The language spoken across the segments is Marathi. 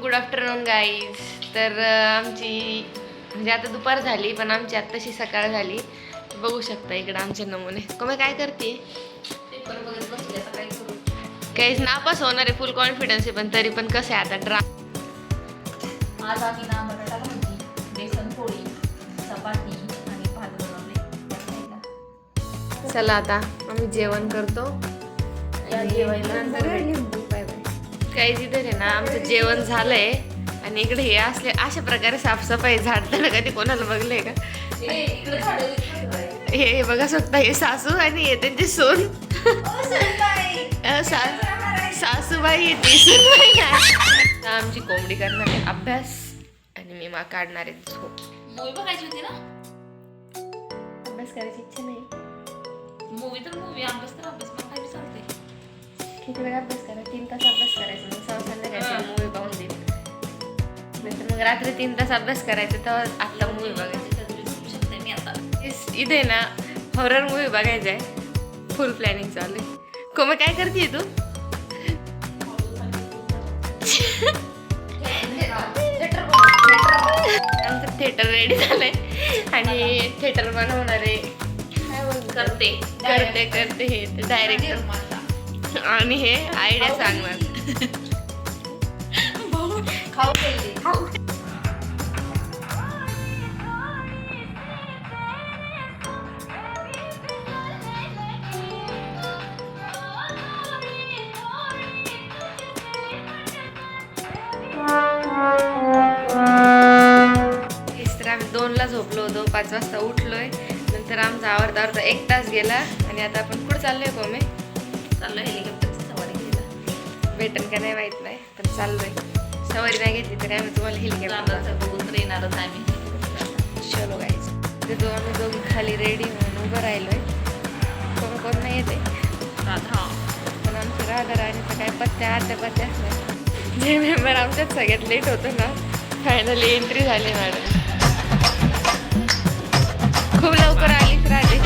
Good afternoon guys. तर आमची म्हणजे आता दुपार झाली पण आमची आत्ताशी सकाळ झाली. बघू शकता इकडे आमचे नमुने. कमी काय करते पेपर बघत बसले आता काय करू. काहीच नापास होणार आहे, फुल कॉन्फिडन्स आहे, पण तरी पण कसं आहे आता आज आम्ही ना बटाटा भाजी, बेसन पोळी, चपाती आणि भात बनवले. चला आता आम्ही जेवण करतो. या जेवायला नंतर बाय बाय. काही तिथे आहे ना आमचं जेवण झालंय आणि इकडे हे असले अशा प्रकारे साफसफाई झाडताना कधी कोणाला बघलंय का? इकडे झाडं दिसतात बाई. हे बघा शकता, हे सासू आणि हे त्यांची सून. सासूबाई येते सूनबाई नाही. आमची कोंबडी करणार आहे अभ्यास आणि मी मा काढणार आहे झोप. मूवी बघायची होती ना. अभ्यास करायची इच्छा नाही. मूवी तर मूवी, अभ्यास तर अभ्यास, मग काय बी चालते. किती वेळ अभ्यास करा? 3 तास अभ्यास करायचा, मग संध्याकाळी मूवी पाहून देईल. नाहीतर मग रात्री 3 तास अभ्यास करायचा, तेव्हा आता मूवी बघायची. झोपू शकते मी आता. इथे ना हॉरर मूवी बघायचा आहे. फुल प्लॅनिंग चालू आहे. कोमे काय करते तू? आमचं थिएटर रेडी झालंय आणि थिएटर बनवणार आहे. करते करते करते हे डायरेक्टर आणि हे आयडिया सांगणार. खाऊ गेली खाऊ. तर आम्ही 2ला झोपलो होतो, 5 वाजता उठलोय. नंतर आमचा आवरता आवरता 1 तास गेला आणि आता आपण कुठं चाललोय कोमे? चाललं हेलिकॉप्टरची सवारी घ्यायला. भेटन का नाही माहित नाही, पण चाललोय. सवारी नाही घेतली तरी आम्ही तुम्हाला हेलिकॉप्टर बघून तर येणारच आम्ही. चलो गाईज. ते आम्ही दोघी खाली रेडी म्हणून उभं राहिलोय. कोण नाही येते राधा पण आमची राधा राणीचं काय पत्त्या पत्त्याच नाही. जे मेंबर आमच्यात सगळ्यात लेट होतं ना, फायनली एंट्री झाली मॅडम. खूप लवकर आलीच राधे.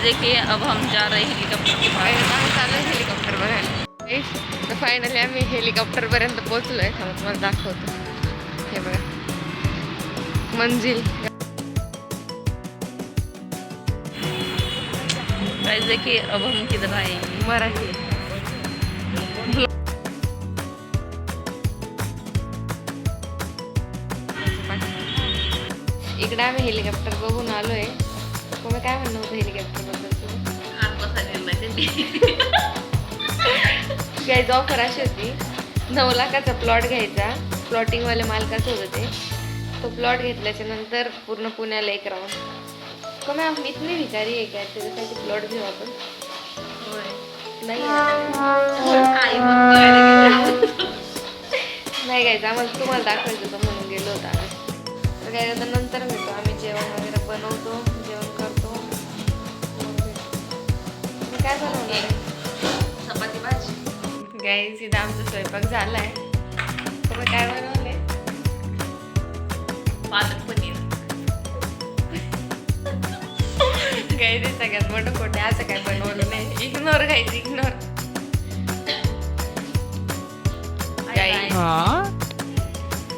देखिए अब हम जा रहे हैं हेलीकॉप्टर के पास. चालू हेलिकॉप्टर बघायला. फायनली आम्ही हेलिकॉप्टर पर्यंत पोहोचलोय. तुम्हाला दाखवतो. हे बघा मंजिल. गाइस देखिए अब हम किधर आएंगे. मराठी इकडे आम्ही हेलिकॉप्टर बघून आलोय. तुम्ही काय म्हणणं होतं हेलिकॉप्टर बद्दल? घ्यायची ऑफर अशी होती, 9 लाखाचा प्लॉट घ्यायचा. प्लॉटिंगवाले मालकाचं होतं ते. तो प्लॉट घेतल्याच्या नंतर पूर्ण पुण्याला 1 राऊंड. कमी आम्ही इथली विचारी आहे का त्याच्यासाठी प्लॉट घेऊ आपण? नाही नाही घ्यायचं आम्हाला, तुम्हाला दाखवायचं होतं म्हणून गेलो होतो आम्ही. तर काय तर नंतर भेटतो. आम्ही जेवण वगैरे बनवतो, जेवण करतो. काय बनवणार आहे? चपाती भाजी. गाईस इथं आमचा स्वयंपाक झालाय. तुम्ही काय बनवले? पालक पनीर. गाईस हे सगळ्यात मोठं खोटे, असं काय बनवलं नाही. इग्नोर गाईस, इग्नोर.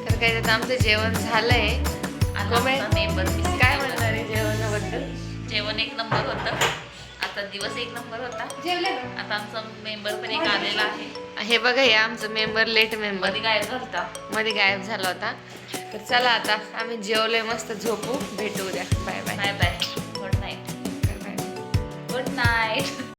तर काय तर आमचं जेवण झालंय. मेंबर काय म्हणणार आहे जेवणाबद्दल? जेवण 1 नंबर होतं. आता दिवस 1 नंबर होता. जेवले आता आमचा मेंबर पण एक आलेला आहे. हे बघा, हे आमचं मेंबर लेट मेंबर मध्ये गायब झालता. मध्ये गायब झाला होता. तर चला आता आम्ही जेवलोय, मस्त झोपू. भेटू उद्या. Bye bye. Bye bye. Good night. Bye. Good night.